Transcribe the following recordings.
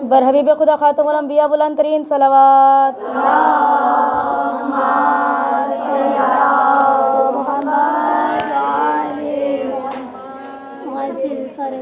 بر حبیب خدا خاتم الانبیاء بلند ترین صلوات.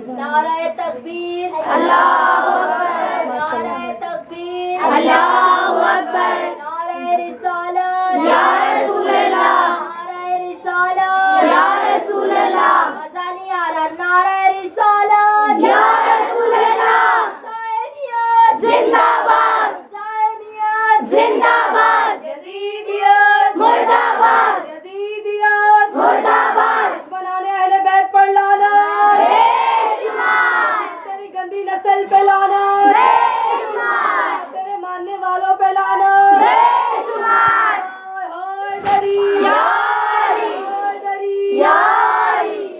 نعرہ تکبیر، اللہ اکبر، نعرہ تکبیر، اللہ اکبر، نعرہ رسالت یا رسول اللہ، نعرہ رسالت یا رسول اللہ، آزانی آرہ نعرہ رسالت یا رسول اللہ، حسینیت زندہ باد، حسینیت زندہ باد، یزیدیت مرد آباد، یزیدیت مرد آباد. دشمنان اہل بیت پر لعنت، تیری گندی نسل پہ لعنت، تیرے ماننے والوں پہ لعنت. ہائے دری، ہائے دری،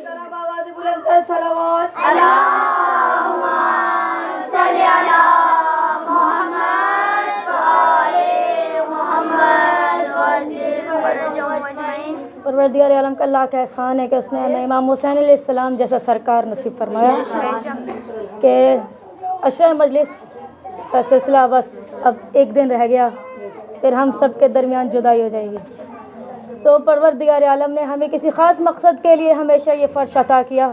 ذرا آواز بلند کر صلوات. اللہم صلی علی محمد و آل محمد وعجل فرجهم اجمعین. پروردگار عالم کا اللہ کا احسان ہے کہ اس نے ہمیں امام حسین علیہ السلام جیسا سرکار نصیب فرمایا کہ عشرہ مجلس کا سلسلہ بس اب ایک دن رہ گیا، پھر ہم سب کے درمیان جدائی ہو جائے گی. تو پروردگار عالم نے ہمیں کسی خاص مقصد کے لیے ہمیشہ یہ فرش عطا کیا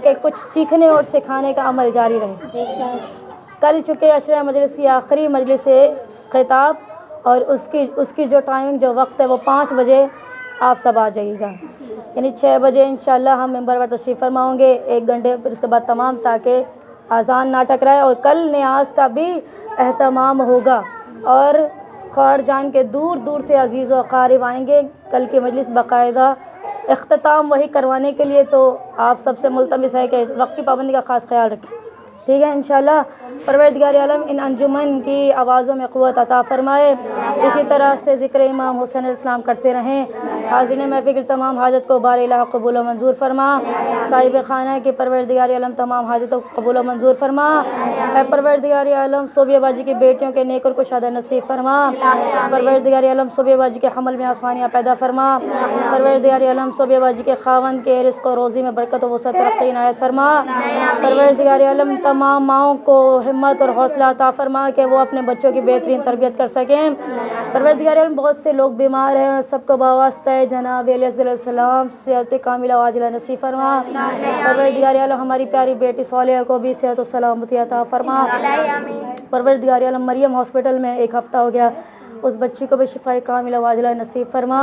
کہ کچھ سیکھنے اور سکھانے کا عمل جاری رہے. کل چونکہ عشرہ مجلس کی آخری مجلس خطاب اور اس کی جو ٹائمنگ جو وقت ہے وہ 5 بجے آپ سب آ جائیے گا، یعنی 6 بجے انشاءاللہ ہم ممبر پر تشریف فرما ہوں گے، 1 گھنٹے پھر اس کے بعد تمام تاکہ اذان نہ ٹکرائے. اور کل نیاز کا بھی اہتمام ہوگا اور خواہر جان کے دور دور سے عزیز و اقارب آئیں گے کل کی مجلس باقاعدہ اختتام وہی کروانے کے لیے. تو آپ سب سے ملتمس ہے کہ وقت کی پابندی کا خاص خیال رکھیں، ٹھیک ہے انشاءاللہ. پروردگار عالم ان انجمن کی آوازوں میں قوت عطا فرمائے، اسی طرح سے ذکر امام حسین علیہ السلام کرتے رہیں. حاضرین محفل کی تمام حاجت کو بار الہ قبول و منظور فرما. صاحب خانہ کی پروردگار عالم تمام حاجتوں کو قبول و منظور فرما. اے پروردگار عالم صوبیہ باجی کی بیٹیوں کے نیک اور کشادہ نصیب فرما. پروردگار عالم صوبیہ باجی کے حمل میں آسانیاں پیدا فرما. پروردگار عالم صوبیہ باجی کے خاوند کے رزق و روزی میں برکت و وسعت ترقی عنایت فرما. پروردگار عالم تمام ماؤں کو ہمت اور حوصلہ عطا فرما کہ وہ اپنے بچوں کی بہترین تربیت کر سکیں. پروردگار عالم بہت سے لوگ بیمار ہیں، سب کو بواسطہ جناب علیہ السلام صحت کاملہ و عاجلہ نصیب فرما. پروردگار عالم ہماری پیاری بیٹی صالحہ کو بھی صحت و سلامتی عطا فرما. پروردگار عالم مریم ہاسپٹل میں 1 ہفتہ ہو گیا، اس بچی کو بھی شفاء کاملہ و عاجلہ نصیب فرما.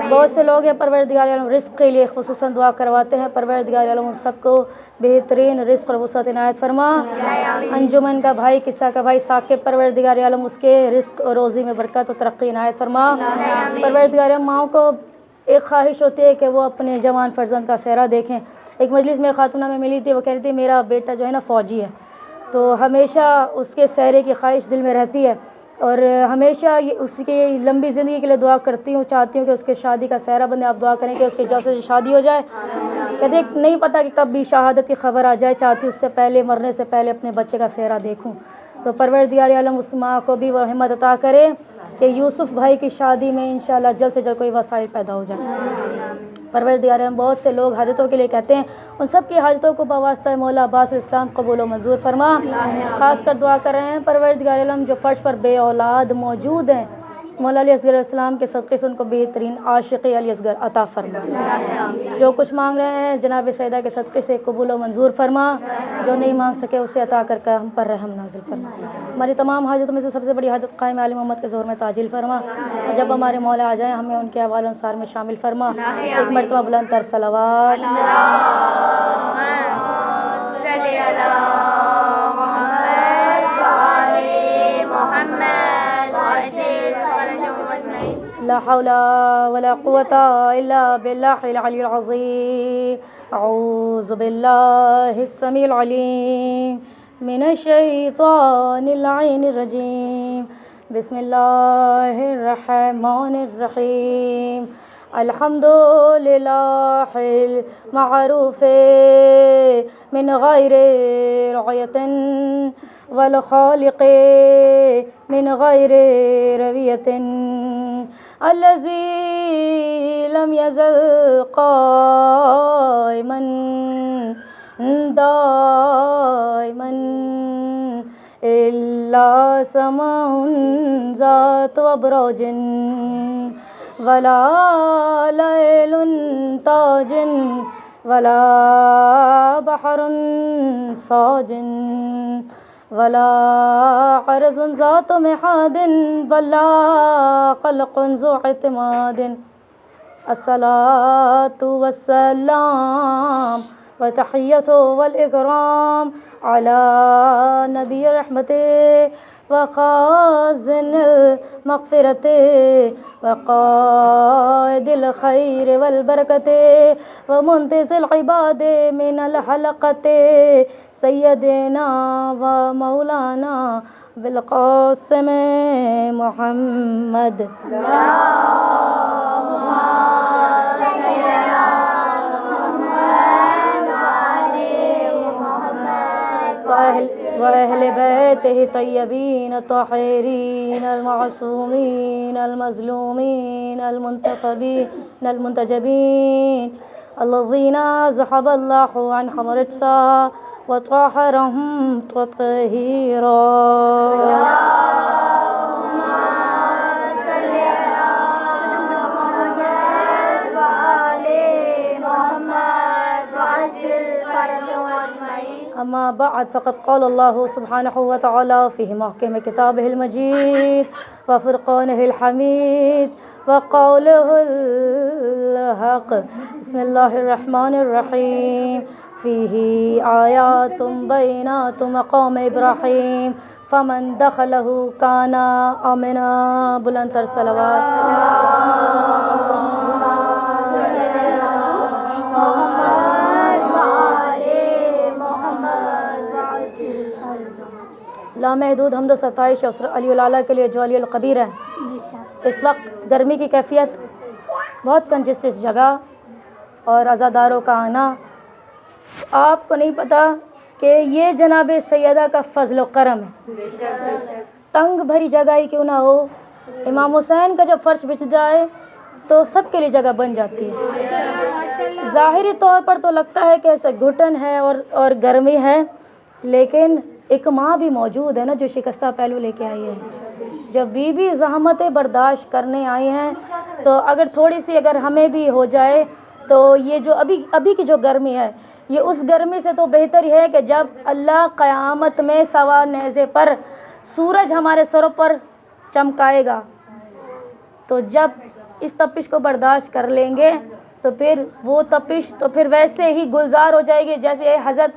بہت سے لوگ ہیں پروردگار عالم رزق کے لیے خصوصاً دعا کرواتے ہیں، پروردگار عالم ان سب کو بہترین رزق اور وسعت عنایت فرما. انجمن کا بھائی قصہ کا بھائی ثاقب، پروردگار عالم اس کے رزق اور روزی میں برکت و ترقی عنایت فرما. پروردگار عالم ماؤں کو ایک خواہش ہوتی ہے کہ وہ اپنے جوان فرزند کا چہرہ دیکھیں. ایک مجلس میں خاتونہ میں ملی تھی، وہ کہہ رہی تھی میرا بیٹا جو ہے نا فوجی ہے، تو ہمیشہ اس کے چہرے کی خواہش دل میں رہتی ہے اور ہمیشہ اس کی لمبی زندگی کے لیے دعا کرتی ہوں، چاہتی ہوں کہ اس کے شادی کا سہرہ بندے. آپ دعا کریں کہ اس کے جلد سے شادی ہو جائے. کہتے نہیں پتہ کہ کب بھی شہادت کی خبر آ جائے، چاہتی اس سے پہلے مرنے سے پہلے اپنے بچے کا چہرہ دیکھوں. تو پروردگار عالم اس ماں کو بھی وہ ہمت عطا کرے کہ یوسف بھائی کی شادی میں انشاءاللہ جلد سے جلد کوئی وسائل پیدا ہو جائے. پروردگار عالم بہت سے لوگ حاجتوں کے لیے کہتے ہیں، ان سب کی حاجتوں کو بواسطہ مولا عباس علیہ السلام قبول و منظور فرما. خاص کر دعا کر رہے ہیں پروردگار عالم جو فرش پر بے اولاد موجود ہیں، مولا علی اصغر علیہ السلام کے صدقے سے ان کو بہترین عاشقی علی اصغر عطا فرما. جو کچھ مانگ رہے ہیں جناب سیدہ کے صدقے سے قبول و منظور فرما، جو نہیں مانگ سکے اسے عطا کر کے ہم پر رحم نازل فرما. ہماری تمام حاجتوں میں سے سب سے بڑی حاجت قائم عالم محمد کے ظہور میں تعجیل فرما. اور جب ہمارے مولا آ جائیں ہمیں ان کے احوال انصار میں شامل فرما. ایک مرتبہ بلند تر صلوات. لا حول ولا قوة إلا بالله العلي العظيم. أعوذ بالله السميع العليم من الشيطان اللعين الرجيم. بسم الله الرحمن الرحيم. الحمد لله المعروف من غير رعية والخالق من غير روية الذي لم يزل قائما دائما ولا سماء ذات أبراج ولا ليل تاج ولا بحر صاج ولا عرض ذات محاد ولا خلق ذو اعتماد الصلاة والسلام وتحية والإكرام على نبي الرحمة وخازن المغفرة وقائد الخير والبركة ومنتز العباد من الحلقة سيدنا ومولانا بالقاسم محمد. وأهل بيته الطيبين الطاهرين المعصومين المظلومين المنتخبين المنتجبين الذين ذهب الله عنهم الرجس وطهرهم تطهيرا. أما بعد فقد قال الله سبحانه وتعالى في محكم كتابه المجيد وفرقانه الحميد وقوله الحق بسم الله الرحمن الرحيم فيه آيات بينات مقام إبراهيم فمن دخله كان آمنا. بلندتر صلوات. لامحدود حمد و ستائش علی العلیٰ کے لیے جو علی القبیر ہے. اس وقت گرمی کی کیفیت، بہت کنجسٹڈ جگہ اور عزاداروں کا آنا. آپ کو نہیں پتہ کہ یہ جناب سیدہ کا فضل و کرم ہے. تنگ بھری جگہ ہی کیوں نہ ہو، امام حسین کا جب فرش بچھ جائے تو سب کے لیے جگہ بن جاتی ہے. ظاہری طور پر تو لگتا ہے کہ ایسے گھٹن ہے اور گرمی ہے، لیکن ایک ماں بھی موجود ہے نا جو شکستہ پہلو لے کے آئی ہے. جب بیوی زحمتیں برداشت کرنے آئی ہیں تو اگر تھوڑی سی اگر ہمیں بھی ہو جائے تو یہ جو ابھی کی جو گرمی ہے، یہ اس گرمی سے تو بہتر ہے کہ جب اللہ قیامت میں سوا نیزے پر سورج ہمارے سروں پر چمکائے گا، تو جب اس تپش کو برداشت کر لیں گے تو پھر وہ تپش تو پھر ویسے ہی گلزار ہو جائے گی جیسے حضرت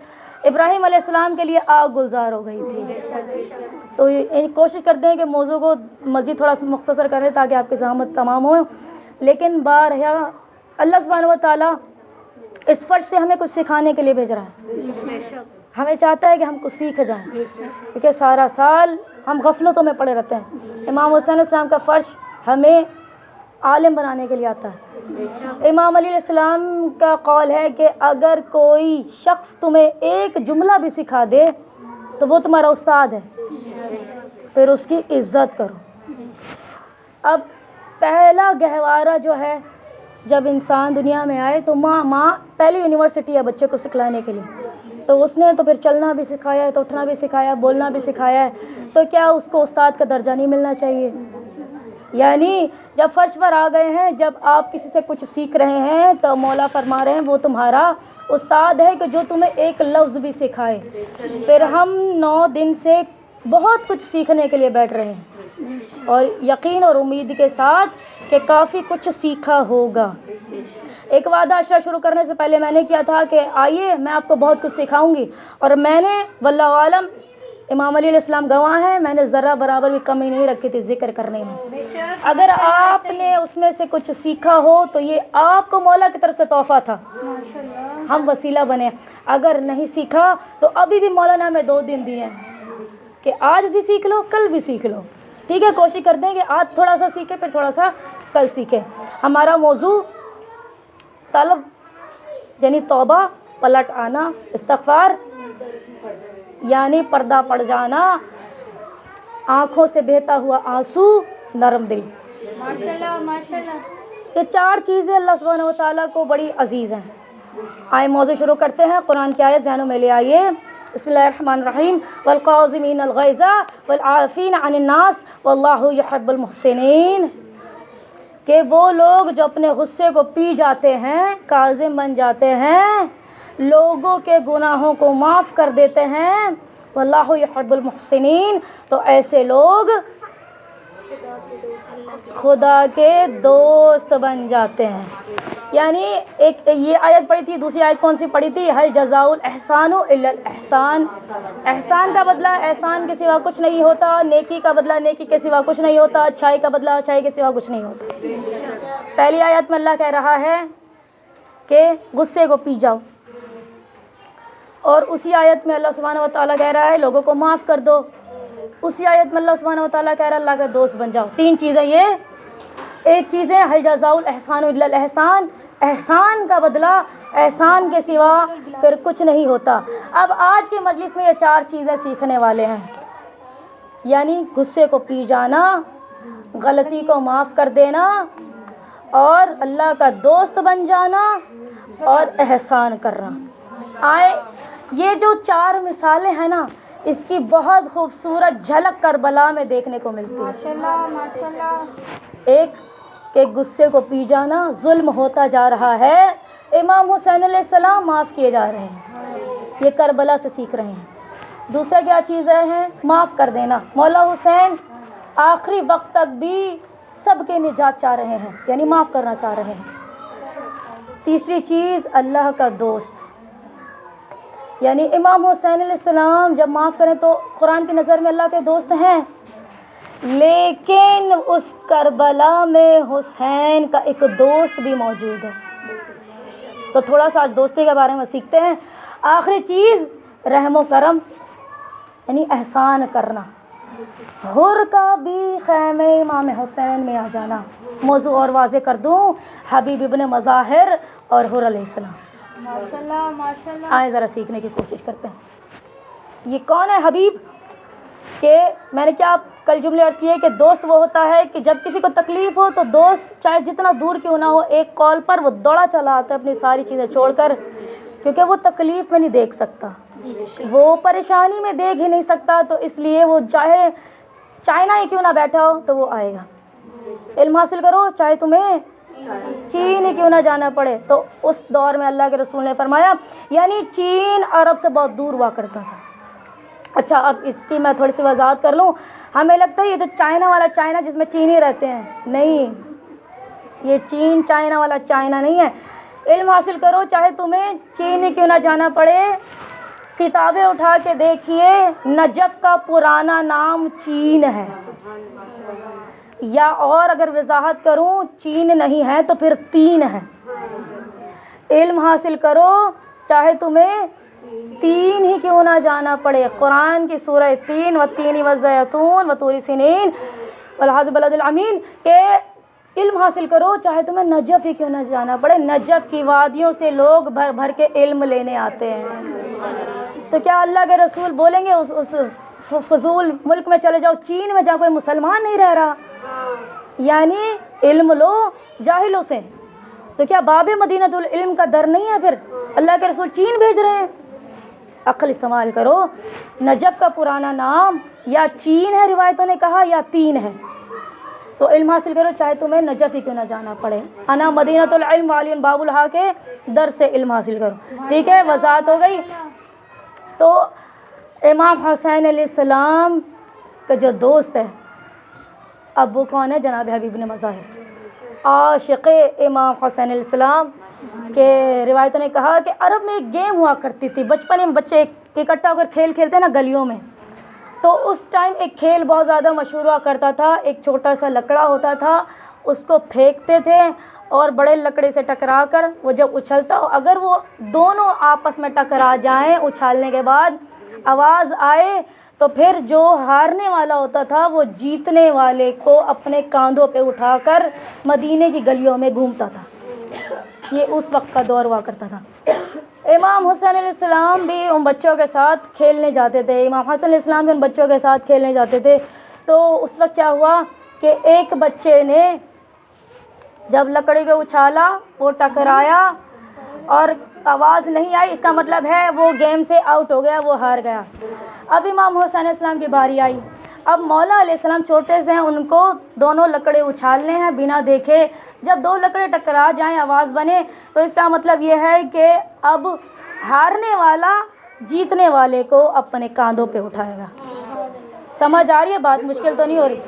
ابراہیم علیہ السلام کے لیے آگ گلزار ہو گئی تھی. تو کوشش کرتے ہیں کہ موضوع کو مزید تھوڑا سا مختصر کریں تاکہ آپ کی زحمت تمام ہو. لیکن بارہا اللہ سبحانہ و تعالیٰ اس فرش سے ہمیں کچھ سکھانے کے لیے بھیج رہا ہے. ہمیں چاہتا ہے کہ ہم کچھ سیکھ جائیں، کیونکہ سارا سال ہم غفلتوں میں پڑے رہتے ہیں. امام حسین علیہ السلام کا فرش ہمیں عالم بنانے کے لیے آتا ہے. امام علی علیہ السلام کا قول ہے کہ اگر کوئی شخص تمہیں ایک جملہ بھی سکھا دے تو وہ تمہارا استاد ہے، پھر اس کی عزت کرو. اب پہلا گہوارہ جو ہے، جب انسان دنیا میں آئے تو ماں پہلی یونیورسٹی ہے بچے کو سکھلانے کے لیے. تو اس نے تو پھر چلنا بھی سکھایا ہے، تو اٹھنا بھی سکھایا ہے، بولنا بھی سکھایا ہے. تو کیا اس کو استاد کا درجہ نہیں ملنا چاہیے؟ یعنی جب فرش پر آ گئے ہیں، جب آپ کسی سے کچھ سیکھ رہے ہیں تو مولا فرما رہے ہیں وہ تمہارا استاد ہے کہ جو تمہیں ایک لفظ بھی سکھائے. پھر ہم 9 دن سے بہت کچھ سیکھنے کے لیے بیٹھ رہے ہیں اور یقین اور امید کے ساتھ کہ کافی کچھ سیکھا ہوگا. ایک وعدہ عشرہ شروع کرنے سے پہلے میں نے کیا تھا کہ آئیے میں آپ کو بہت کچھ سکھاؤں گی، اور میں نے واللہ عالم امام علی علیہ السلام گواہ ہیں، میں نے ذرہ برابر بھی کمی نہیں رکھی تھی ذکر کرنے میں. اگر آپ نے اس میں سے کچھ سیکھا ہو تو یہ آپ کو مولا کی طرف سے تحفہ تھا، ہم وسیلہ بنے. اگر نہیں سیکھا تو ابھی بھی مولا نے ہمیں 2 دن دیے ہیں کہ آج بھی سیکھ لو، کل بھی سیکھ لو. ٹھیک ہے، کوشش کرتے ہیں کہ آج تھوڑا سا سیکھیں، پھر تھوڑا سا کل سیکھیں. ہمارا موضوع طلب یعنی توبہ، پلٹ آنا، استغفار یعنی پردہ پڑ جانا، آنکھوں سے بہتا ہوا آنسو، نرم دل. یہ 4 چیزیں اللہ سبحانہ و تعالیٰ کو بڑی عزیز ہیں. آئے موضوع شروع کرتے ہیں. قرآن کی آیت ذہنوں میں لے آئیے. بسم اللہ الرحمن الرحیم والقاظمین الغیظ والعافین عن الناس واللہ یحب المحسنین، کہ وہ لوگ جو اپنے غصے کو پی جاتے ہیں، کاظم بن جاتے ہیں، لوگوں کے گناہوں کو معاف کر دیتے ہیں، واللہ یحب المحسنین، تو ایسے لوگ خدا کے دوست بن جاتے ہیں۔ یعنی ایک یہ آیت پڑھی تھی، دوسری آیت کون سی پڑھی تھی؟ هل جزاء الاحسان الا الاحسان، احسان کا بدلہ احسان کے سوا کچھ نہیں ہوتا، نیکی کا بدلہ نیکی کے سوا کچھ نہیں ہوتا، اچھائی کا بدلہ اچھائی کے سوا کچھ نہیں ہوتا۔ پہلی آیت میں اللہ کہہ رہا ہے کہ غصے کو پی جاؤ، اور اسی آیت میں اللہ سبحانہ و تعالیٰ کہہ رہا ہے لوگوں کو معاف کر دو، اسی آیت میں اللہ سبحانہ و تعالیٰ کہہ رہا ہے اللہ کا دوست بن جاؤ۔ تین چیزیں یہ، ایک چیز ہے هل جزاء الاحسان الا الاحسان، احسان کا بدلہ احسان کے سوا پھر کچھ نہیں ہوتا۔ اب آج کی مجلس میں یہ چار چیزیں سیکھنے والے ہیں، یعنی غصے کو پی جانا، غلطی کو معاف کر دینا، اور اللہ کا دوست بن جانا، اور احسان کرنا۔ آئے یہ جو چار مثالیں ہیں نا، اس کی بہت خوبصورت جھلک کربلا میں دیکھنے کو ملتی ہے۔ ایک کہ غصے کو پی جانا، ظلم ہوتا جا رہا ہے، امام حسین علیہ السلام معاف کیے جا رہے ہیں، یہ کربلا سے سیکھ رہے ہیں۔ دوسرا کیا چیزیں ہیں؟ معاف کر دینا، مولا حسین آخری وقت تک بھی سب کے نجات چاہ رہے ہیں، یعنی معاف کرنا چاہ رہے ہیں۔ تیسری چیز اللہ کا دوست، یعنی امام حسین علیہ السلام جب معاف کریں تو قرآن کی نظر میں اللہ کے دوست ہیں، لیکن اس کربلا میں حسین کا ایک دوست بھی موجود ہے۔ تو تھوڑا سا آج دوستی کے بارے میں سیکھتے ہیں۔ آخری چیز رحم و کرم، یعنی احسان کرنا، حر کا بھی خیمے امام حسین میں آ جانا۔ موضوع اور واضح کر دوں، حبیب ابن مظاہر اور حر علیہ السلام۔ آئیں ذرا سیکھنے کی کوشش کرتے ہیں۔ یہ کون ہے حبیب؟ کہ میں نے کیا کل جملے عرض کیے کہ دوست وہ ہوتا ہے کہ جب کسی کو تکلیف ہو تو دوست چاہے جتنا دور کیوں نہ ہو، ایک کال پر وہ دوڑا چلا آتا ہے اپنی ساری چیزیں چھوڑ کر، کیونکہ وہ تکلیف میں نہیں دیکھ سکتا، وہ پریشانی میں دیکھ ہی نہیں سکتا، تو اس لیے وہ چاہے چائنا ہی کیوں نہ بیٹھا ہو تو وہ آئے گا۔ علم حاصل کرو چاہے تمہیں چین ہی کیوں نہ جانا پڑے۔ تو اس دور میں اللہ کے رسول نے فرمایا، یعنی چین عرب سے بہت دور ہوا کرتا تھا۔ اچھا، اب اس کی میں تھوڑی سی وضاحت کر لوں۔ ہمیں لگتا ہے یہ جو چائنا والا چائنا جس میں چینی رہتے ہیں، نہیں، یہ چین چائنا والا چائنا نہیں ہے۔ علم حاصل کرو چاہے تمہیں چین ہی کیوں نہ جانا پڑے، کتابیں اٹھا کے دیکھیے، نجف کا پرانا نام چین ہے، یا اور اگر وضاحت کروں چین نہیں ہے تو پھر تین ہے۔ علم حاصل کرو چاہے تمہیں تین ہی کیوں نہ جانا پڑے، قرآن کی سورہ تین، والتین والزیتون وطور سینین والحاذ بلد الامین، کہ علم حاصل کرو چاہے تمہیں نجف ہی کیوں نہ جانا پڑے، نجف کی وادیوں سے لوگ بھر بھر کے علم لینے آتے ہیں۔ تو کیا اللہ کے رسول بولیں گے اس فضول ملک میں چلے جاؤ، چین میں جہاں کوئی مسلمان نہیں رہ رہا، یعنی علم لو جاہلوں سے؟ تو کیا باب مدینۃ العلم کا در نہیں ہے؟ پھر اللہ کے رسول چین بھیج رہے ہیں۔ عقل استعمال کرو، نجف کا پرانا نام یا چین ہے روایتوں نے کہا، یا تین ہے۔ تو علم حاصل کرو چاہے تمہیں نجف ہی کیوں نہ جانا پڑے، انا مدینۃ العلم والی باب الحا کے در سے علم حاصل کرو۔ ٹھیک ہے، وضاحت ہو گئی۔ تو امام حسین علیہ السلام کا جو دوست ہے، اب وہ کون ہے؟ جناب حبیب بن مظاہر، عاشق امام حسین علیہ السلام، کہ روایتوں نے کہا کہ عرب میں ایک گیم ہوا کرتی تھی، بچپن میں بچے اکٹھا ہو کر کھیل کھیلتے نا گلیوں میں، تو اس ٹائم ایک کھیل بہت زیادہ مشہور ہوا کرتا تھا، ایک چھوٹا سا لکڑا ہوتا تھا، اس کو پھینکتے تھے اور بڑے لکڑے سے ٹکرا کر وہ جب اچھلتا، اگر وہ دونوں آپس میں ٹکرا جائیں اچھالنے کے بعد آواز آئے تو پھر جو ہارنے والا ہوتا تھا وہ جیتنے والے کو اپنے کاندھوں پہ اٹھا کر مدینے کی گلیوں میں گھومتا تھا۔ یہ اس وقت کا دور ہوا کرتا تھا۔ امام حسین علیہ السلام بھی ان بچوں کے ساتھ کھیلنے جاتے تھے، امام حسن علیہ السلام بھی ان بچوں کے ساتھ کھیلنے جاتے تھے۔ تو اس وقت کیا ہوا کہ ایک بچے نے جب لکڑی کو اچھالا، وہ ٹکرایا اور آواز نہیں آئی، اس کا مطلب ہے وہ گیم سے آؤٹ ہو گیا، وہ ہار گیا۔ اب امام حسین علیہ السلام کی باری آئی۔ اب مولا علیہ السلام چھوٹے سے ہیں، ان کو دونوں لکڑے اچھالنے ہیں بنا دیکھے۔ جب دو لکڑے ٹکرا جائیں، آواز بنے، تو اس کا مطلب یہ ہے کہ اب ہارنے والا جیتنے والے کو اپنے کاندھوں پہ اٹھائے گا۔ سمجھ آ رہی ہے بات؟ مشکل تو نہیں ہو رہی؟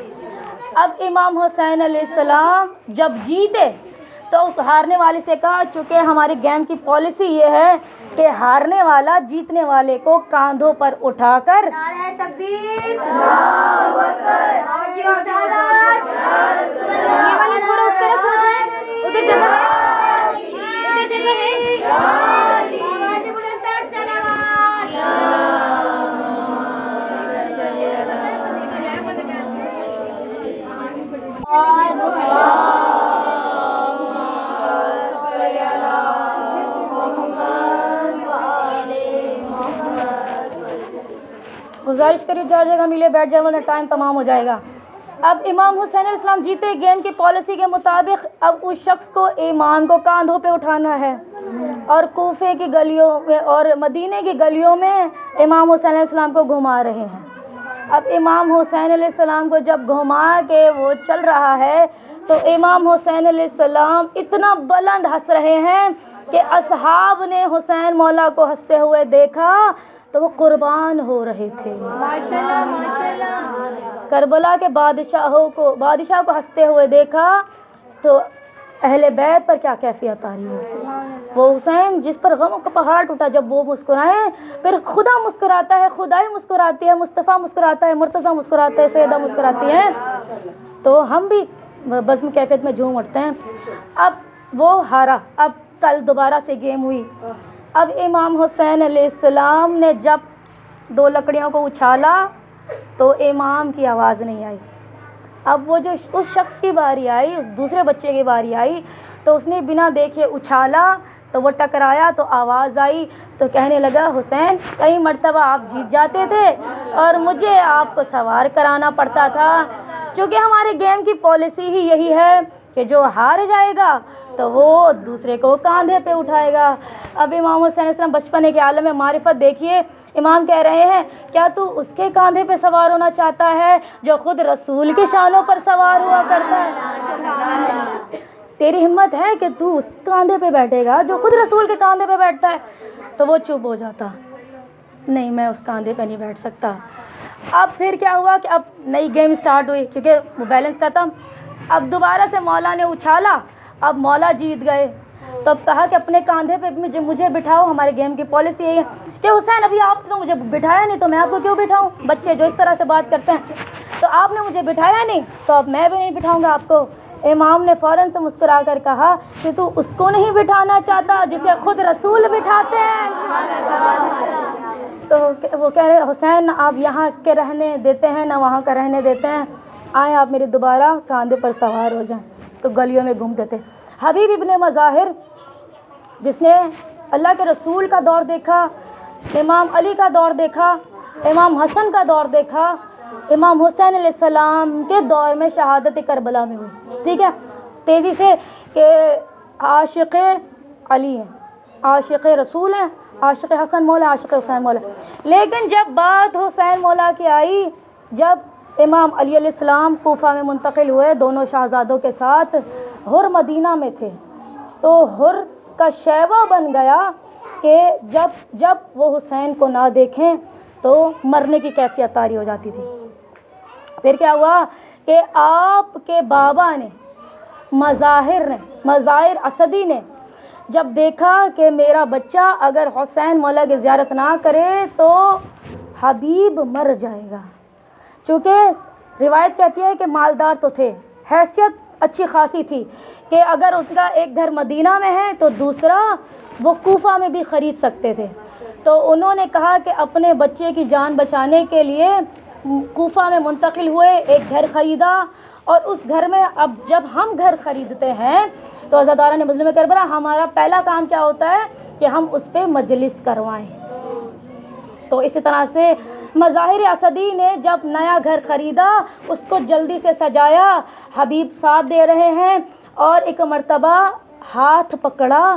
اب امام حسین علیہ السلام جب جیتے تو اس ہارنے والے سے کہا، چونکہ ہمارے گیم کی پالیسی یہ ہے کہ ہارنے والا جیتنے والے کو کاندھوں پر اٹھا کر نعرہ تکبیر، اللہ اکبر، یہ والی تھوڑا اس طرف ہو جائے، ادھر جگہ ہے، ادھر جگہ ہے، آواز بلند تر گزارش کری جا جگہ ملے بیٹھ جائے ورنہ ٹائم تمام ہو جائے گا۔ اب امام حسین علیہ السلام جیتے، گیم کی پالیسی کے مطابق اب اس شخص کو امام کو کاندھوں پہ اٹھانا ہے، اور کوفے کی گلیوں میں اور مدینے کی گلیوں میں امام حسین علیہ السلام کو گھما رہے ہیں۔ اب امام حسین علیہ السلام کو جب گھما کے وہ چل رہا ہے تو امام حسین علیہ السلام اتنا بلند ہنس رہے ہیں کہ اصحاب نے حسین مولا کو ہنستے ہوئے دیکھا تو وہ قربان ہو رہے تھے۔ کربلا کے بادشاہ کو ہنستے ہوئے دیکھا تو اہل بیت پر کیا کیفیت آ رہی ہے۔ وہ حسین جس پر غموں کا پہاڑ ٹوٹا، جب وہ مسکرائیں پھر خدا مسکراتا ہے، خدائی مسکراتی ہے، مصطفیٰ مسکراتا ہے، مرتضیٰ مسکراتا ہے، سیدہ مسکراتی ہے، تو ہم بھی بزم کیفیت میں جھوم اٹھتے ہیں۔ اب وہ ہارا، اب کل دوبارہ سے گیم ہوئی۔ اب امام حسین علیہ السلام نے جب دو لکڑیوں کو اچھالا تو امام کی آواز نہیں آئی۔ اب وہ جو اس شخص کی باری آئی، اس دوسرے بچے کی باری آئی، تو اس نے بنا دیکھے اچھالا تو وہ ٹکرایا تو آواز آئی، تو کہنے لگا حسین کئی مرتبہ آپ جیت جاتے تھے اور مجھے آپ کو سوار کرانا پڑتا تھا، چونکہ ہمارے گیم کی پالیسی ہی یہی ہے کہ جو ہار جائے گا تو وہ دوسرے کو کاندھے پہ اٹھائے گا۔ اب امام حسین علیہ السلام بچپنے کے عالم میں معرفت دیکھیے، امام کہہ رہے ہیں کیا تو اس کے کاندھے پہ سوار ہونا چاہتا ہے جو خود رسول کے شانوں پر سوار ہوا کرتا ہے؟ تیری ہمت ہے کہ تو اس کاندھے پہ بیٹھے گا جو خود رسول کے کاندھے پہ بیٹھتا ہے؟ تو وہ چپ ہو جاتا، نہیں میں اس کاندھے پہ نہیں بیٹھ سکتا۔ اب پھر کیا ہوا کہ اب نئی گیم سٹارٹ ہوئی، کیونکہ وہ بیلنس ختم۔ اب دوبارہ سے مولا نے اچھالا، اب مولا جیت گئے، تو اب کہا کہ اپنے کاندھے پہ مجھے بٹھاؤ، ہمارے گیم کی پالیسی یہی ہے کہ حسین ابھی آپ نے مجھے بٹھایا نہیں تو میں آپ کو کیوں بٹھاؤں؟ بچے جو اس طرح سے بات کرتے ہیں، تو آپ نے مجھے بٹھایا نہیں تو اب میں بھی نہیں بٹھاؤں گا آپ کو۔ امام نے فوراً سے مسکرا کر کہا کہ تو اس کو نہیں بٹھانا چاہتا جسے خود رسول بٹھاتے ہیں؟ تو وہ کہہ رہے حسین آپ یہاں کے رہنے دیتے ہیں نہ وہاں کا رہنے دیتے ہیں، آئیں آپ میرے دوبارہ کاندھے پر سوار ہو جائیں۔ تو گلیوں میں گھومتے تھے۔ حبیب ابن مظاہر جس نے اللہ کے رسول کا دور دیکھا، امام علی کا دور دیکھا، امام حسن کا دور دیکھا، امام حسین علیہ السلام کے دور میں شہادت کربلا میں ہوئی، ٹھیک ہے، تیزی سے کہ عاشق علی ہیں، عاشق رسول ہیں، عاشق حسن مولا، عاشق حسین مولا۔ لیکن جب بات حسین مولا کی آئی، جب امام علی علیہ السلام کوفہ میں منتقل ہوئے دونوں شہزادوں کے ساتھ، حر مدینہ میں تھے، تو حر کا شیوہ بن گیا کہ جب وہ حسین کو نہ دیکھیں تو مرنے کی کیفیت طاری ہو جاتی تھی۔ پھر کیا ہوا کہ آپ کے بابا نے مظاہر اسدی نے جب دیکھا کہ میرا بچہ اگر حسین مولا کی زیارت نہ کرے تو حبیب مر جائے گا، چونکہ روایت کہتی ہے کہ مالدار تو تھے، حیثیت اچھی خاصی تھی کہ اگر اس کا ایک گھر مدینہ میں ہے تو دوسرا وہ کوفہ میں بھی خرید سکتے تھے، تو انہوں نے کہا کہ اپنے بچے کی جان بچانے کے لیے کوفہ میں منتقل ہوئے، ایک گھر خریدا، اور اس گھر میں اب جب ہم گھر خریدتے ہیں تو عزاداران مظلوم کربلا ہمارا پہلا کام کیا ہوتا ہے کہ ہم اس پہ مجلس کروائیں۔ تو اسی طرح سے مظاہر اسدی نے جب نیا گھر خریدا اس کو جلدی سے سجایا، حبیب ساتھ دے رہے ہیں، اور ایک مرتبہ ہاتھ پکڑا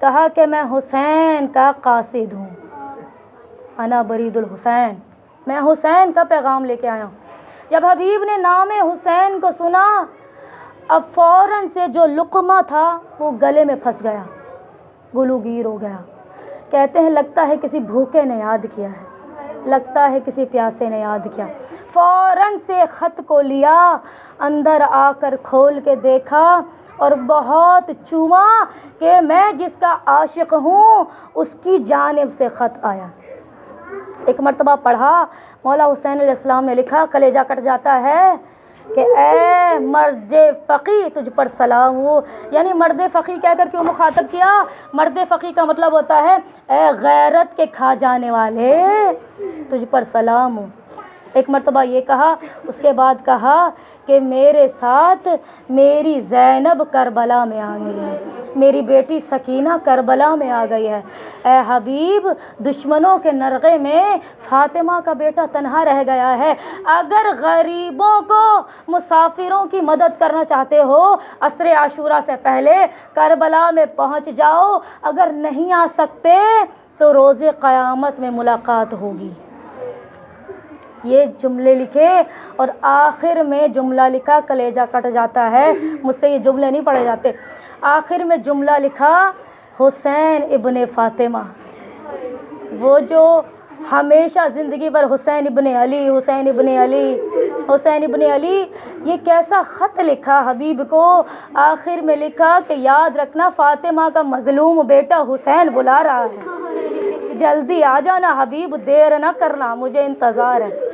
کہا کہ میں حسین کا قاصد ہوں، انا برید الحسین، میں حسین کا پیغام لے کے آیا ہوں۔ جب حبیب نے نام حسین کو سنا، اب فوراً سے جو لقمہ تھا وہ گلے میں پھنس گیا، گلوگیر ہو گیا۔ کہتے ہیں لگتا ہے کسی بھوکے نے یاد کیا ہے، لگتا ہے کسی پیاسے نے یاد کیا۔ فوراً سے خط کو لیا، اندر آ کر کھول کے دیکھا اور بہت چوما کہ میں جس کا عاشق ہوں اس کی جانب سے خط آیا۔ ایک مرتبہ پڑھا، مولا حسین علیہ السلام نے لکھا، کلیجہ کٹ جاتا ہے کہ اے مرد فقی تجھ پر سلام ہو۔ یعنی مرد فقی کہہ کر کیوں مخاطب کیا؟ مرد فقی کا مطلب ہوتا ہے اے غیرت کے کھا جانے والے تجھ پر سلام ہو۔ ایک مرتبہ یہ کہا، اس کے بعد کہا کہ میرے ساتھ میری زینب کربلا میں آ گئی ہے، میری بیٹی سکینہ کربلا میں آ گئی ہے۔ اے حبیب، دشمنوں کے نرغے میں فاطمہ کا بیٹا تنہا رہ گیا ہے، اگر غریبوں کو، مسافروں کی مدد کرنا چاہتے ہو عصر عاشورہ سے پہلے کربلا میں پہنچ جاؤ، اگر نہیں آ سکتے تو روز قیامت میں ملاقات ہوگی۔ یہ جملے لکھے اور آخر میں جملہ لکھا، کلیجہ کٹ جاتا ہے، مجھ سے یہ جملے نہیں پڑھے جاتے۔ آخر میں جملہ لکھا، حسین ابن فاطمہ، وہ جو ہمیشہ زندگی بھر حسین ابن علی، حسین ابن علی، حسین ابن علی، یہ کیسا خط لکھا حبیب کو۔ آخر میں لکھا کہ یاد رکھنا فاطمہ کا مظلوم بیٹا حسین بلا رہا ہے، جلدی آ جانا حبیب، دیر نہ کرنا، مجھے انتظار ہے۔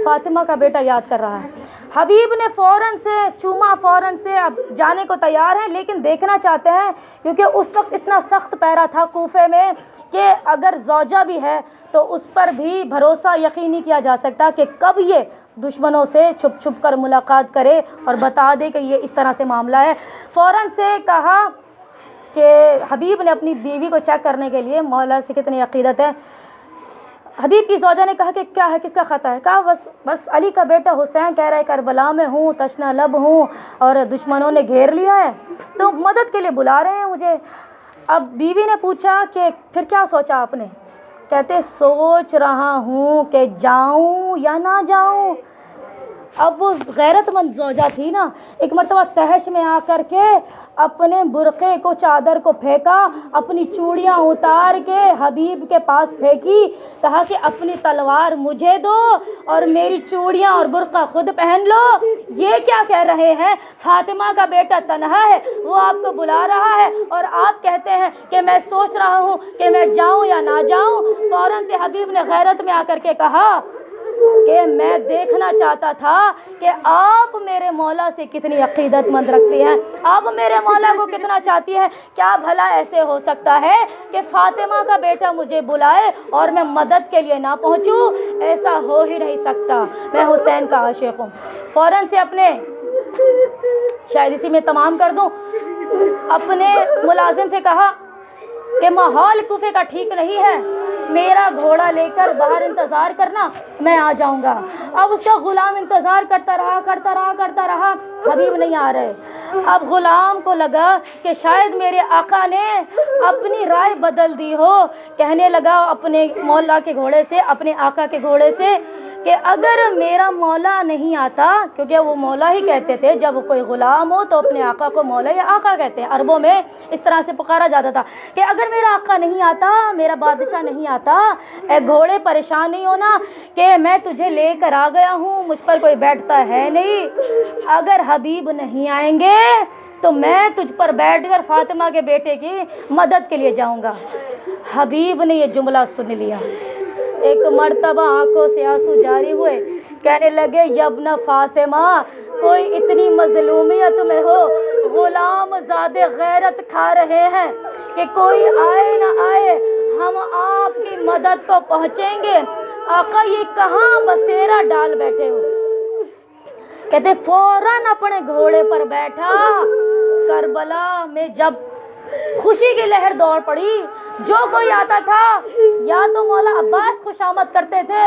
فاطمہ کا بیٹا یاد کر رہا ہے۔ حبیب نے فوراً سے چوما، فوراً سے اب جانے کو تیار ہیں، لیکن دیکھنا چاہتے ہیں کیونکہ اس وقت اتنا سخت پیرا تھا کوفے میں کہ اگر زوجہ بھی ہے تو اس پر بھی بھروسہ یقین نہیں کیا جا سکتا کہ کب یہ دشمنوں سے چھپ چھپ کر ملاقات کرے اور بتا دے کہ یہ اس طرح سے معاملہ ہے۔ فوراً سے کہا کہ حبیب نے اپنی بیوی کو چیک کرنے کے لیے مولا سے کتنی عقیدت ہے۔ حبیب کی زوجہ نے کہا کہ کیا ہے، کس کا خط ہے؟ کہا بس علی کا بیٹا حسین کہہ رہا ہے کربلا میں ہوں، تشنہ لب ہوں اور دشمنوں نے گھیر لیا ہے تو مدد کے لیے بلا رہے ہیں مجھے۔ اب بیوی نے پوچھا کہ پھر کیا سوچا آپ نے؟ کہتے سوچ رہا ہوں کہ جاؤں یا نہ جاؤں۔ اب وہ غیرت مند زوجہ تھی نا، ایک مرتبہ تہش میں آ کر کے اپنے برقعے کو، چادر کو پھینکا، اپنی چوڑیاں اتار کے حبیب کے پاس پھینکی، کہا کہ اپنی تلوار مجھے دو اور میری چوڑیاں اور برقع خود پہن لو۔ یہ کیا کہہ رہے ہیں؟ فاطمہ کا بیٹا تنہا ہے، وہ آپ کو بلا رہا ہے اور آپ کہتے ہیں کہ میں سوچ رہا ہوں کہ میں جاؤں یا نہ جاؤں۔ فوراً سے حبیب نے غیرت میں آ کر کے کہا کہ میں دیکھنا چاہتا تھا کہ آپ میرے مولا سے کتنی عقیدت مند رکھتی ہیں، آپ میرے مولا کو کتنا چاہتی ہیں۔ کیا بھلا ایسے ہو سکتا ہے کہ فاطمہ کا بیٹا مجھے بلائے اور میں مدد کے لیے نہ پہنچوں؟ ایسا ہو ہی نہیں سکتا، میں حسین کا عاشق ہوں۔ فوراً سے اپنے، شاید اسی میں تمام کر دوں، اپنے ملازم سے کہا کہ ماحول کوفے کا ٹھیک نہیں ہے، میرا گھوڑا لے کر باہر انتظار کرنا، میں آ جاؤں گا۔ اب اس کا غلام انتظار کرتا رہا، حبیب نہیں آ رہے۔ اب غلام کو لگا کہ شاید میرے آقا نے اپنی رائے بدل دی ہو، کہنے لگا اپنے مولا کے گھوڑے سے، اپنے آقا کے گھوڑے سے کہ اگر میرا مولا نہیں آتا، کیونکہ وہ مولا ہی کہتے تھے جب کوئی غلام ہو تو اپنے آقا کو مولا یا آقا کہتے ہیں، عربوں میں اس طرح سے پکارا جاتا تھا کہ اگر میرا آقا نہیں آتا، میرا بادشاہ نہیں آتا، اے گھوڑے پریشان نہیں ہونا کہ میں تجھے لے کر آ گیا ہوں، مجھ پر کوئی بیٹھتا ہے نہیں، اگر حبیب نہیں آئیں گے تو میں تجھ پر بیٹھ کر فاطمہ کے بیٹے کی مدد کے لیے جاؤں گا۔ حبیب نے یہ جملہ سن لیا، ایک مرتبہ آنکھوں سے آنسو جاری ہوئے، کہنے لگے یبن فاطمہ، کوئی اتنی مظلومیت میں ہو، غلام زادے غیرت کھا رہے ہیں کہ کوئی آئے نہ آئے ہم آپ کی مدد کو پہنچیں گے۔ آقا یہ کہاں بسیرا ڈال بیٹھے ہو؟ کہتے فوراً اپنے گھوڑے پر بیٹھا۔ کربلا میں جب خوشی کی لہر دوڑ پڑی، جو کوئی آتا تھا یا تو مولا عباس خوشامد کرتے تھے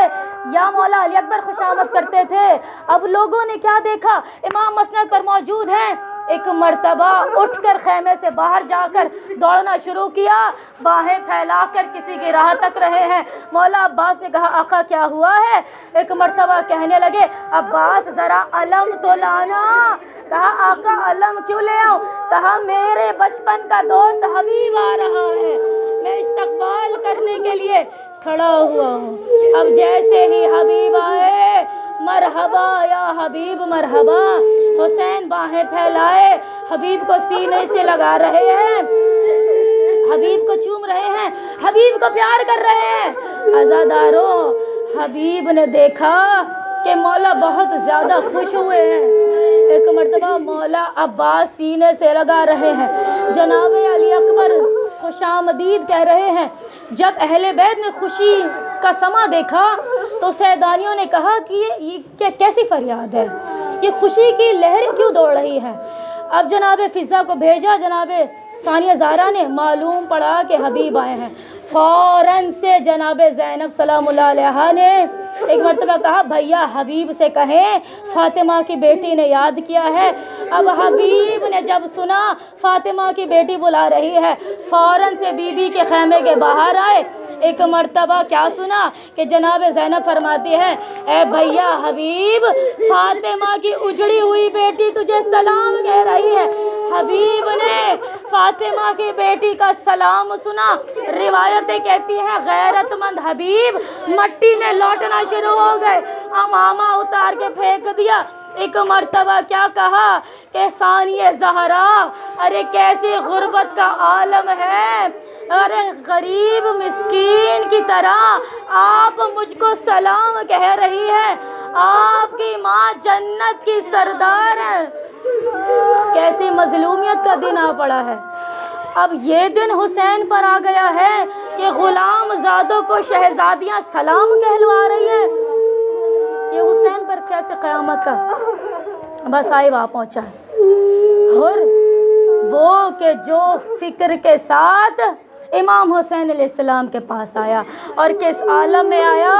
یا مولا علی اکبر خوشامد کرتے تھے۔ اب لوگوں نے کیا دیکھا؟ امام مسند پر موجود ہیں ایک مرتبہ اٹھ کر خیمے سے باہر جا کر دوڑنا شروع کیا، باہیں پھیلا کر کسی کی راہ تک رہے ہیں۔ مولا عباس نے کہا آقا کیا ہوا ہے؟ ایک مرتبہ کہنے لگے عباس ذرا علم تو لانا۔ کہا آقا علم کیوں لے آؤں؟ کہا میرے بچپن کا دوست حبیب آ رہا ہے، میں استقبال کرنے کے لیے کھڑا ہوا ہوں۔ اب جیسے ہی حبیب آئے، مرحبا یا حبیب مرحبا، حسین باہیں پھیلائے حبیب کو سینے سے لگا رہے ہیں، حبیب کو چوم رہے ہیں، حبیب کو پیار کر رہے ہیں۔ عزاداروں، حبیب نے دیکھا کہ مولا بہت زیادہ خوش ہوئے ہیں۔ ایک مرتبہ مولا عباس سینے سے لگا رہے ہیں، جناب علی اکبر خوش آمدید کہہ رہے ہیں۔ جب اہل بیت نے خوشی کا سما دیکھا تو سیدانیوں نے کہا کہ یہ کیسی فریاد ہے، یہ خوشی کی لہر کیوں دوڑ رہی ہے؟ اب جناب فضا کو بھیجا، جناب ثانیہ زہرا نے، معلوم پڑا کہ حبیب آئے ہیں۔ فوراً سے جناب زینب سلام اللہ علیہا نے ایک مرتبہ کہا بھیا حبیب سے کہیں فاطمہ کی بیٹی نے یاد کیا ہے۔ اب حبیب نے جب سنا فاطمہ کی بیٹی بلا رہی ہے، فوراً سے بی بی کے خیمے کے باہر آئے۔ ایک مرتبہ کیا سنا کہ جناب زینب فرماتی ہے اے بھیا حبیب، فاطمہ کی اجڑی ہوئی بیٹی تجھے سلام کہہ رہی ہے۔ حبیب نے فاطمہ کی بیٹی کا سلام سنا، روایتیں کہتی ہیں غیرت مند حبیب مٹی میں لوٹنا شروع ہو گئے، امامہ اتار کے پھینک دیا۔ ایک مرتبہ کیا کہا کہ ثانیہ زہرا، ارے کیسی غربت کا عالم ہے، ارے غریب مسکین کی طرح آپ مجھ کو سلام کہہ رہی ہے، آپ کی ماں جنت کی سردار ہے۔ کیسی مظلومیت کا دن آ پڑا ہے۔ اب یہ دن حسین پر آ گیا ہے کہ غلام زادوں کو شہزادیاں سلام کہلوا رہی ہیں۔ یہ حسین پر کیسے قیامت کا بس آئے وا پہنچا ہے۔ اور وہ کہ جو فکر کے ساتھ امام حسین علیہ السلام کے پاس آیا اور کس عالم میں آیا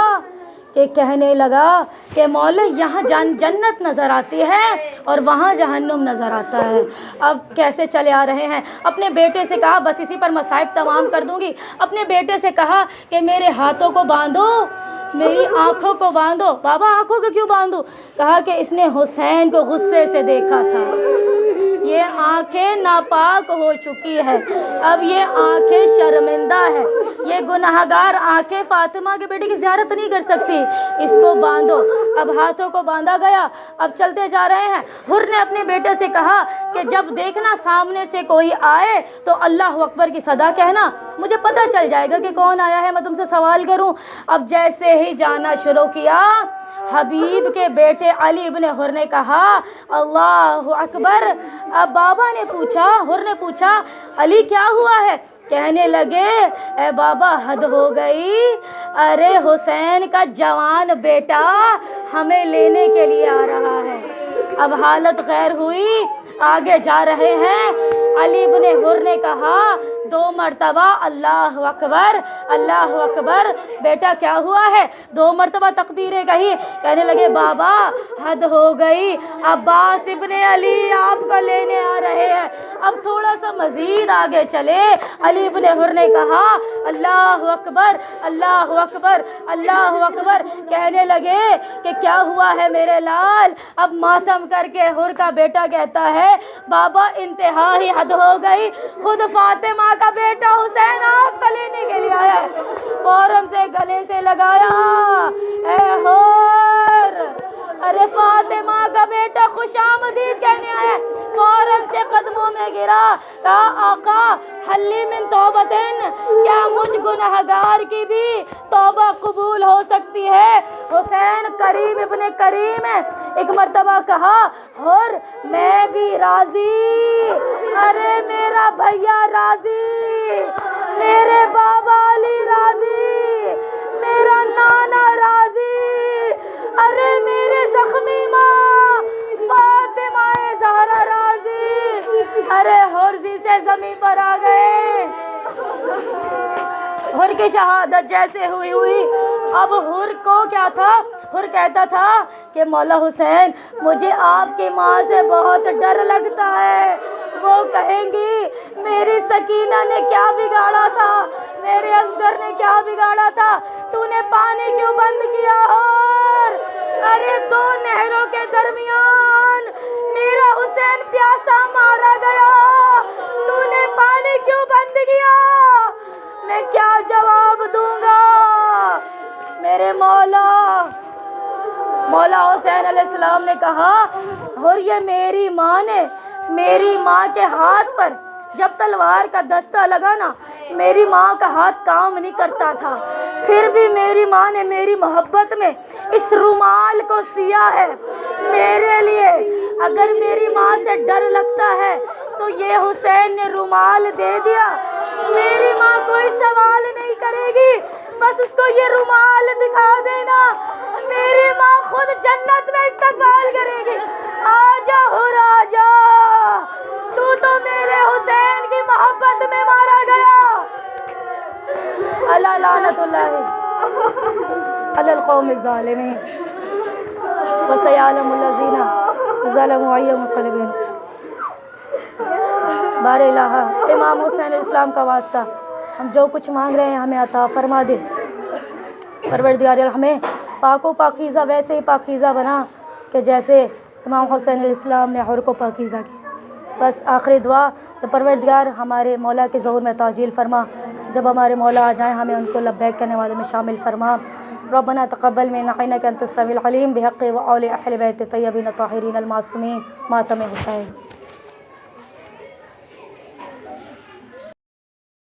کہ کہنے لگا کہ مولا یہاں جنت نظر آتی ہے اور وہاں جہنم نظر آتا ہے۔ اب کیسے چلے آ رہے ہیں؟ اپنے بیٹے سے کہا بس اسی پر مصائب تمام کر دوں گی۔ اپنے بیٹے سے کہا کہ میرے ہاتھوں کو باندھو، میری آنکھوں کو باندھو۔ بابا آنکھوں کو کیوں باندھو؟ کہا کہ اس نے حسین کو غصے سے دیکھا تھا، یہ آنکھیں ناپاک ہو چکی ہے، اب یہ آنکھیں شرمندہ ہے، یہ گناہگار آنکھیں فاطمہ کے بیٹے کی زیارت نہیں کر سکتی، اس کو باندھو۔ اب ہاتھوں کو باندھا گیا، اب چلتے جا رہے ہیں۔ حر نے اپنے بیٹے سے کہا کہ جب دیکھنا سامنے سے کوئی آئے تو اللہ اکبر کی صدا کہنا، مجھے پتہ چل جائے گا کہ کون آیا ہے، میں تم سے سوال کروں۔ اب جیسے ہی جانا شروع کیا، حبیب کے بیٹے علی ابن حر نے کہا اللہ اکبر۔ اب بابا نے پوچھا، حر نے پوچھا علی کیا ہوا ہے؟ کہنے لگے اے بابا حد ہو گئی، ارے حسین کا جوان بیٹا ہمیں لینے کے لیے آ رہا ہے۔ اب حالت غیر ہوئی، آگے جا رہے ہیں۔ علی بن حر نے کہا 2 مرتبہ اللہ اکبر اللہ اکبر۔ بیٹا کیا ہوا ہے؟ 2 مرتبہ تکبیریں کہی۔ کہنے لگے بابا حد ہو گئی، عباس ابن علی آپ کو لینے آ رہے ہیں۔ اب تھوڑا سا مزید آگے چلے، علی بن حر نے کہا اللہ اکبر اللہ اکبر اللہ اکبر۔ کہنے لگے کہ کیا ہوا ہے میرے لال؟ اب ماتم کر کے حر کا بیٹا کہتا ہے بابا انتہا ہی حد ہو گئی، خود فاطمہ کا بیٹا حسین آپ کو لینے کے لیے آیا ہے۔ فوراً سے گلے سے لگایا اے حر، ارے فاطمہ کا بیٹا خوش آمدید کہنے آیا۔ فوراً سے قدموں میں گرا، کہا آقا حلی من توبتن، کیا مجھ گنہگار کی بھی توبہ قبول ہو سکتی ہے؟ حسین کریم ابن کریم ہے۔ ایک مرتبہ کہا حر میں بھی راضی، ارے میرا بھیا راضی، میرے بابا علی راضی، میرا نانا راضی، ارے میرے زخمی ماں فاطمہ زہرا راضی۔ ارے حرزی سے زمین پر آ گئے۔ حر کی شہادت جیسے ہوئی، اب حر کو کیا تھا؟ پھر کہتا تھا کہ مولا حسین مجھے آپ کی ماں سے بہت ڈر لگتا ہے، وہ کہیں گی میری سکینہ نے کیا بگاڑا تھا، میرے اصغر نے کیا بگاڑا تھا، تو نے پانی کیوں بند کیا، اور ارے دو نہروں کے درمیان میرا حسین پیاسا مارا گیا، تو نے پانی کیوں بند کیا، میں کیا جواب دوں گا۔ میرے مولا حسین علیہ السلام نے کہا، اور یہ میری ماں نے، میری ماں کے ہاتھ پر جب تلوار کا دستہ لگا نا، میری ماں کا ہاتھ کام نہیں کرتا تھا، پھر بھی میری ماں نے میری محبت میں اس رومال کو سیا ہے میرے لیے۔ اگر میری ماں سے ڈر لگتا ہے تو یہ حسین نے رومال دے دیا، میری ماں کوئی سوال نہیں کرے گی، بس اس کو یہ رومال دکھا دینا، میری ماں خود جنت میں استقبال کرے گی۔ آجا ہو راجا، تو میرے حسین کی محبت میں مارا گیا۔ اللہ لعنت اللہ علی القوم الظالمین، وسیعلم الذین ظلموا ای منقلب۔ بار الہ امام حسین علیہ السلام کا واسطہ، ہم جو کچھ مانگ رہے ہیں ہمیں عطا فرما دے پروردگار، ہمیں پاک و پاکیزہ ویسے ہی پاکیزہ بنا کہ جیسے امام حسین علیہ السلام نے حر کو پاکیزہ کی۔ بس آخری دعا کہ پروردگار ہمارے مولا کے ظہور میں تعجیل فرما، جب ہمارے مولا آ جائیں ہمیں ان کو لبیک کہنے والوں میں شامل فرما۔ ربنا تقبل منا انک انت السمیع العلیم، بحق و اول اہل بیت الطیبین الطاہرین المعصومین، ماتم حسین۔